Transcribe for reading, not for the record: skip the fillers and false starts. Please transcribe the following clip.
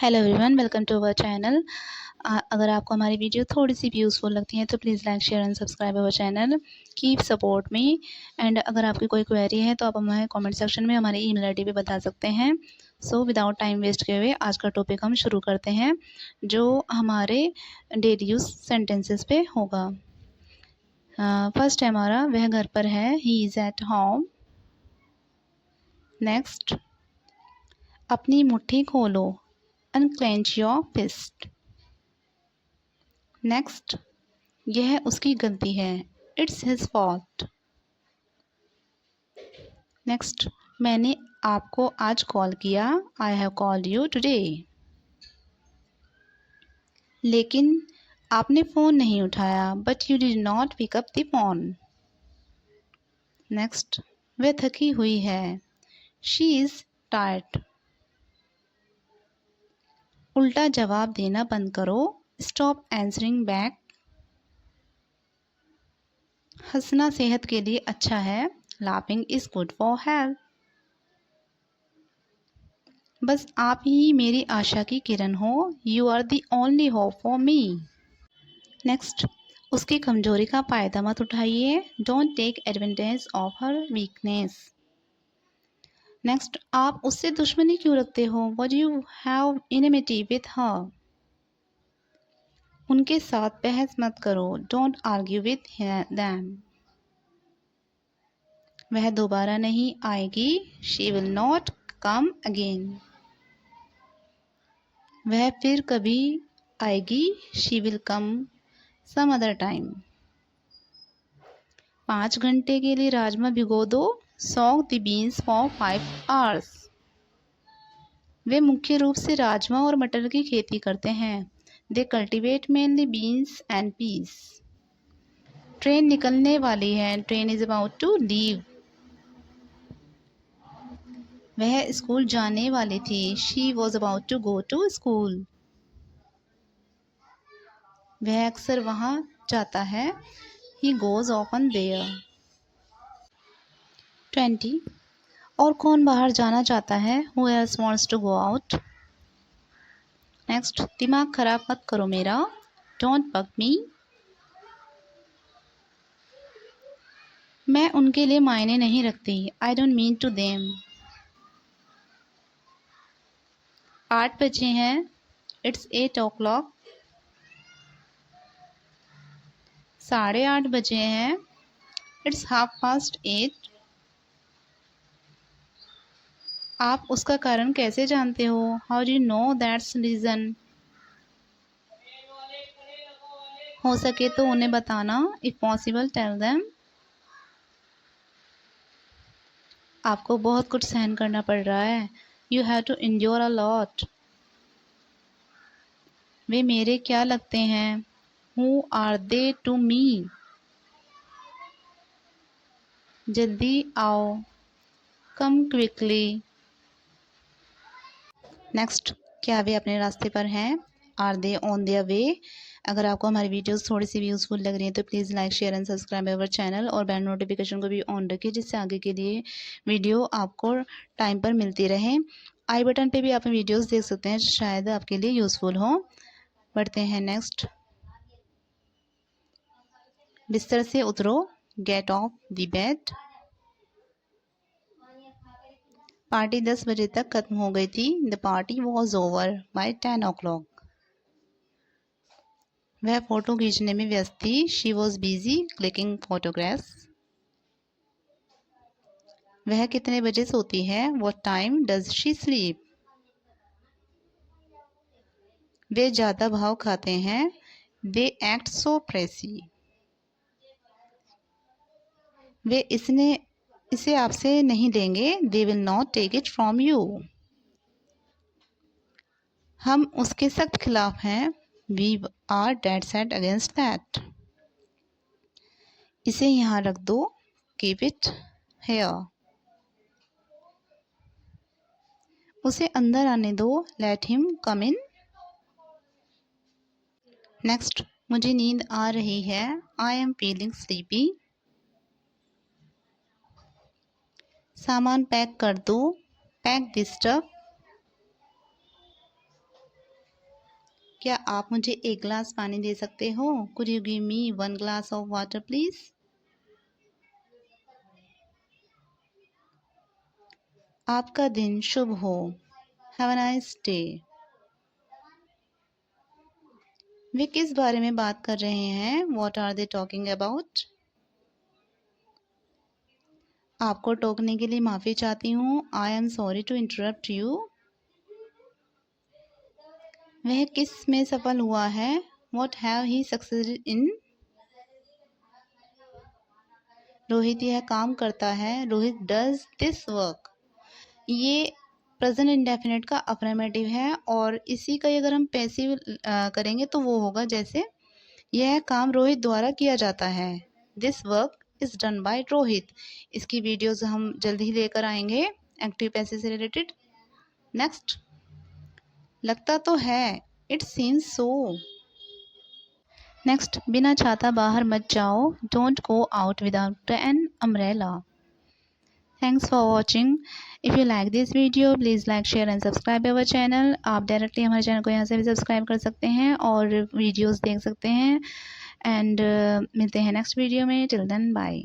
Hello everyone, welcome to our channel. अगर आपको हमारी वीडियो थोड़ी सी भी यूज़फुल लगती है तो please like share and subscribe our channel. Keep support me. And अगर आपकी कोई क्वेरी है तो आप हमें कमेंट सेक्शन में हमारी ईमेल आईडी पे बता सकते हैं। सो विदाउट टाइम वेस्ट किए हुए आज का टॉपिक हम शुरू करते हैं, जो हमारे डेली यूज़ सेंटेंसेस पे होगा। फर्स्ट है हमारा, वह घर पर है, he is at home. Next, अपनी मुट्ठी खोलो, अनक्लेंच योर फिस्ट। नेक्स्ट, यह उसकी गलती है, इट्स हिज फॉल्ट। नेक्स्ट, मैंने आपको आज कॉल किया, I have called you today. लेकिन आपने फ़ोन नहीं उठाया, but you did not pick up the phone. Next, वह थकी हुई है, शी इज़ टायर्ड। उल्टा जवाब देना बंद करो, स्टॉप आंसरिंग बैक। हंसना सेहत के लिए अच्छा है, laughing is good for health. बस आप ही मेरी आशा की किरण हो, you are the only hope for me. Next, उसकी कमजोरी का फायदा मत उठाइए, don't take advantage of her weakness. Next, आप उससे दुश्मनी क्यों रखते हो, what you have enmity with her. उनके साथ बहस मत करो, डोंट आर्ग्यू विथ देम। वह दोबारा नहीं आएगी, she will not come again. वह फिर कभी आएगी, she will come some other time. 5 घंटे के लिए राजमा भिगो दो, soak the beans for 5 hours. वे मुख्य रूप से राजमा और मटर की खेती करते हैं, they cultivate mainly beans and peas. Train निकलने वाली है, train is about to leave. वह स्कूल जाने वाली थी, she was about to go to school. वह अक्सर वहाँ जाता है, ही गोज ऑफन देयर। 20, और कौन बाहर जाना चाहता है, who else wants to go out. Next, दिमाग खराब मत करो मेरा, डोंट बग मी। मैं उनके लिए मायने नहीं रखती, I don't mean to them. 8 बजे हैं, इट्स 8 o'clock। 8:30 बजे हैं, इट्स 8:30। आप उसका कारण कैसे जानते हो, how do you know that's reason. हो सके तो उन्हें बताना, इफ पॉसिबल टेल देम। आपको बहुत कुछ सहन करना पड़ रहा है, you have to endure a lot. वे मेरे क्या लगते हैं, who are they to me. जल्दी आओ, कम क्विकली। नेक्स्ट, क्या वे अपने रास्ते पर हैं, are they on their way. अगर आपको हमारी वीडियोस थोड़ी सी भी यूज़फुल लग रही है तो please like share and subscribe our channel और बेल नोटिफिकेशन को भी ऑन रखिए, जिससे आगे के लिए वीडियो आपको टाइम पर मिलती रहे। आई बटन पे भी आप वीडियोस देख सकते हैं, शायद आपके लिए यूज़फुल हो। बढ़ते हैं नेक्स्ट। बिस्तर से उतरो, get off the bed. Party 10 बजे तक खत्म हो गई थी, the party was over by 10 o'clock। वह फोटो खींचने में व्यस्त थी, she was busy clicking photographs. वह कितने बजे सोती है, what time does she sleep. वे ज़्यादा भाव खाते हैं, दे एक्ट सो प्रेसी। वे इसे आपसे नहीं लेंगे, they will not take it from you. हम उसके सख्त खिलाफ हैं, we are dead set against that. इसे यहाँ रख दो, कीप इट हेयर। उसे अंदर आने दो, लेट हिम कम इन। नेक्स्ट, मुझे नींद आ रही है, आई एम फीलिंग स्लीपी। सामान पैक कर दो, पैक दिस स्टफ। क्या आप मुझे एक ग्लास पानी दे सकते हो? Could you give me one glass of water please? आपका दिन शुभ हो। Have a nice day. वे किस बारे में बात कर रहे हैं? What are they talking about? आपको टोकने के लिए माफ़ी चाहती हूँ। I am sorry to interrupt you. वह किस में सफल हुआ है? What have he succeeded in? Rohit यह काम करता है। Rohit does this work. ये प्रेजेंट इंडेफिनिट का अफर्मेटिव है और इसी का अगर हम पैसिव करेंगे तो वो होगा जैसे यह काम रोहित द्वारा किया जाता है। This work is done by Rohit. इसकी वीडियोस हम जल्दी ही लेकर आएंगे एक्टिव पैसिव से रिलेटेड। नेक्स्ट, लगता तो है, इट सीम्स सो। नेक्स्ट, बिना छाता बाहर मत जाओ। Don't go out without an umbrella. Thanks for watching. If you like this video please like share and subscribe our channel. आप डायरेक्टली हमारे चैनल को यहाँ से भी सब्सक्राइब कर सकते हैं और वीडियोस देख सकते हैं। एंड मिलते हैं नेक्स्ट वीडियो में। Till then bye.